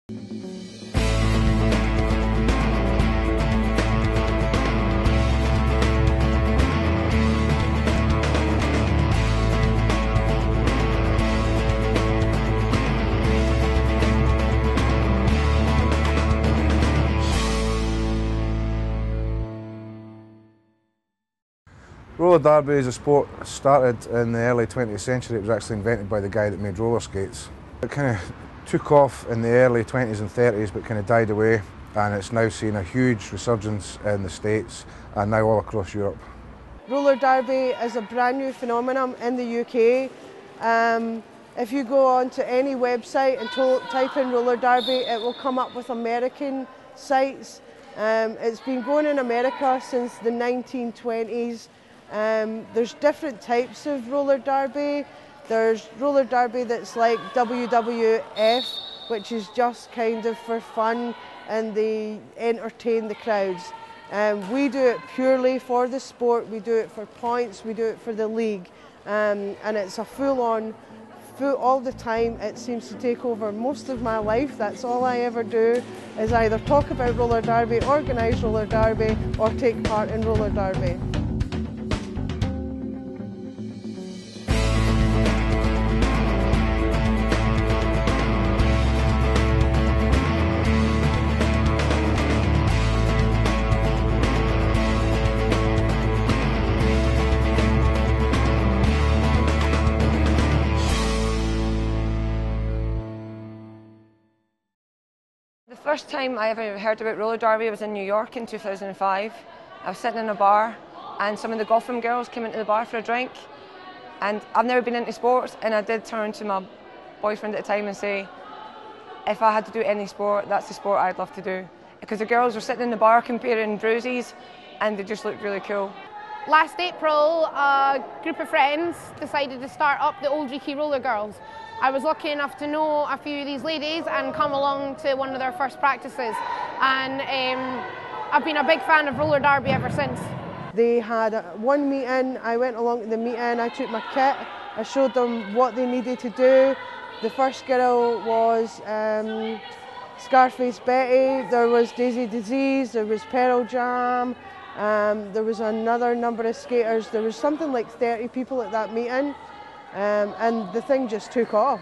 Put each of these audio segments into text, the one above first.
Roller derby is a sport started in the early 20th century. It was actually invented by the guy that made roller skates. It kind of took off in the early 20s and 30s but kind of died away, and it's now seen a huge resurgence in the States and now all across Europe. Roller derby is a brand new phenomenon in the UK. If you go onto any website and type in roller derby, it will come up with American sites. It's been going in America since the 1920s. There's different types of roller derby. There's roller derby that's like WWF, which is just kind of for fun and they entertain the crowds. We do it purely for the sport, we do it for points, we do it for the league, and it's a full-on, all the time. It seems to take over most of my life. That's all I ever do, is either talk about roller derby, organise roller derby, or take part in roller derby. The first time I ever heard about roller derby was in New York in 2005. I was sitting in a bar and some of the golf room girls came into the bar for a drink, and I've never been into sports, and I did turn to my boyfriend at the time and say, if I had to do any sport, that's the sport I'd love to do. Because the girls were sitting in the bar comparing bruises and they just looked really cool. Last April, a group of friends decided to start up the Auld Reekie Roller Girls. I was lucky enough to know a few of these ladies and come along to one of their first practices, and I've been a big fan of roller derby ever since. They had one meeting, I went along to the meeting, I took my kit, I showed them what they needed to do. The first girl was Scarface Betty, there was Daisy Disease, there was Pearl Jam, there was another number of skaters. There was something like 30 people at that meeting. And the thing just took off.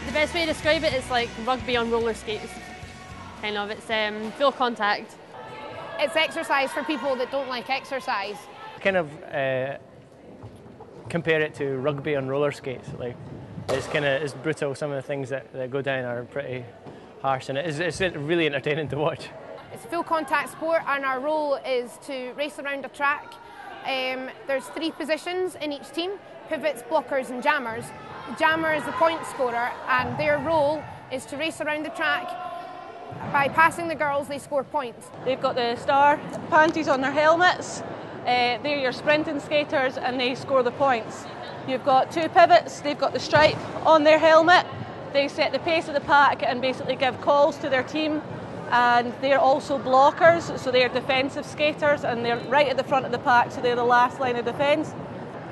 The best way to describe it is like rugby on roller skates. Kind of, it's full contact. It's exercise for people that don't like exercise. Kind of compare it to rugby on roller skates. Like, it's brutal. Some of the things that go down are pretty harsh, and it's really entertaining to watch. It's a full contact sport, and our role is to race around a track. There's 3 positions in each team: pivots, blockers and jammers. The jammer is the point scorer, and their role is to race around the track. By passing the girls, they score points. They've got the star panties on their helmets. They're your sprinting skaters and they score the points. You've got 2 pivots, they've got the stripe on their helmet. They set the pace of the pack and basically give calls to their team. And they're also blockers, so they're defensive skaters, and they're right at the front of the pack, so they're the last line of defence.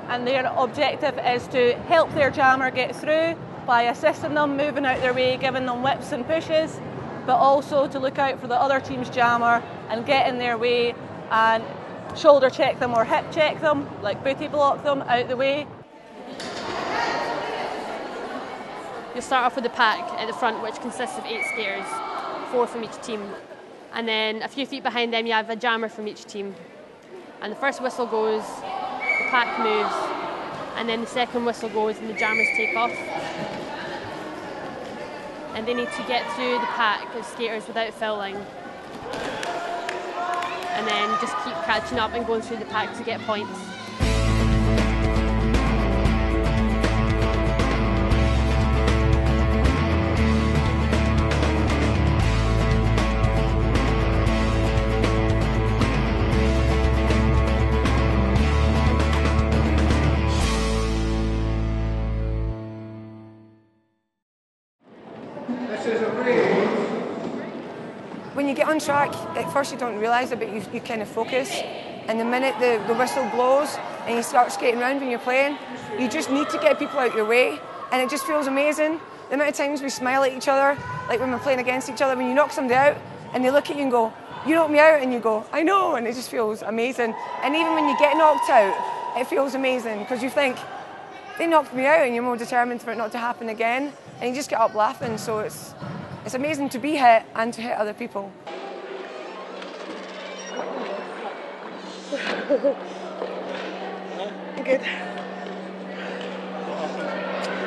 And their objective is to help their jammer get through by assisting them, moving out their way, giving them whips and pushes, but also to look out for the other team's jammer and get in their way and shoulder check them or hip check them, like booty block them out the way. You'll start off with the pack at the front, which consists of 8 skaters, 4 from each team. And then a few feet behind them you have a jammer from each team. And the first whistle goes, the pack moves, and then the second whistle goes and the jammers take off. And they need to get through the pack of skaters without fouling. And then just keep catching up and going through the pack to get points. you get on track, at first you don't realise it, but you kind of focus. And the minute the whistle blows and you start skating around when you're playing, you just need to get people out your way, and it just feels amazing. The amount of times we smile at each other, like when we're playing against each other, when you knock somebody out and they look at you and go, "You knocked me out," and you go, "I know," and it just feels amazing. And even when you get knocked out, it feels amazing because you think, they knocked me out, and you're more determined for it not to happen again, and you just get up laughing. So it's amazing to be hit and to hit other people. I'm good.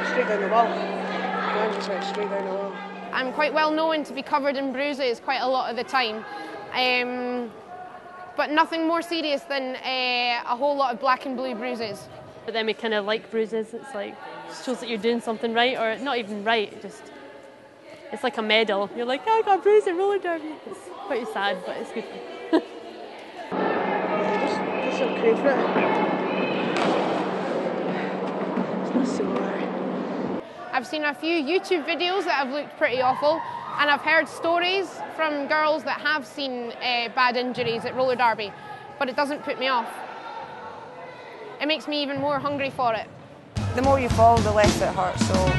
Straight down the wall. Mine just went straight down the wall. I'm quite well known to be covered in bruises quite a lot of the time. But nothing more serious than a whole lot of black and blue bruises. But then we kind of like bruises. It's like, it shows that you're doing something right, or not even right, it's like a medal. You're like, I got bruised at roller derby. It's quite sad, but it's good. Just some crave for it. It's not so bad. I've seen a few YouTube videos that have looked pretty awful, and I've heard stories from girls that have seen bad injuries at roller derby, but it doesn't put me off. It makes me even more hungry for it. The more you fall, the less it hurts. So.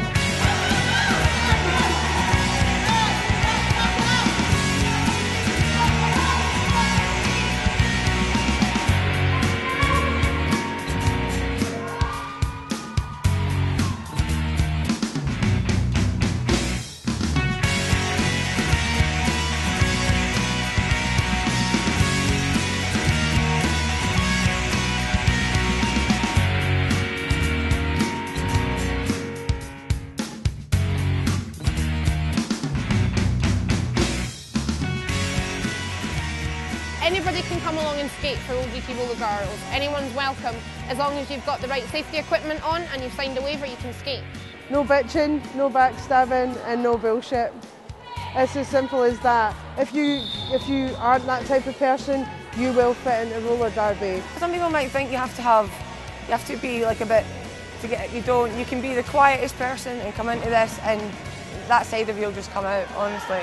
Anybody can come along and skate for Old Reekie Roller Girls. Anyone's welcome, as long as you've got the right safety equipment on and you've signed a waiver, you can skate. No bitching, no backstabbing, and no bullshit. It's as simple as that. If you aren't that type of person, you will fit into roller derby. Some people might think you have to be like a bit to get. You don't. You can be the quietest person and come into this, and that side of you will just come out. Honestly,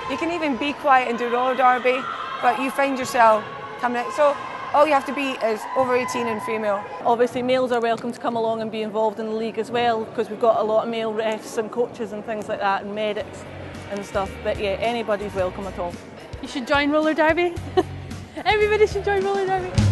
you can even be quiet and do roller derby, but you find yourself coming out. So all you have to be is over 18 and female. Obviously males are welcome to come along and be involved in the league as well, because we've got a lot of male refs and coaches and things like that, and medics and stuff. But yeah, anybody's welcome at all. You should join roller derby. Everybody should join roller derby.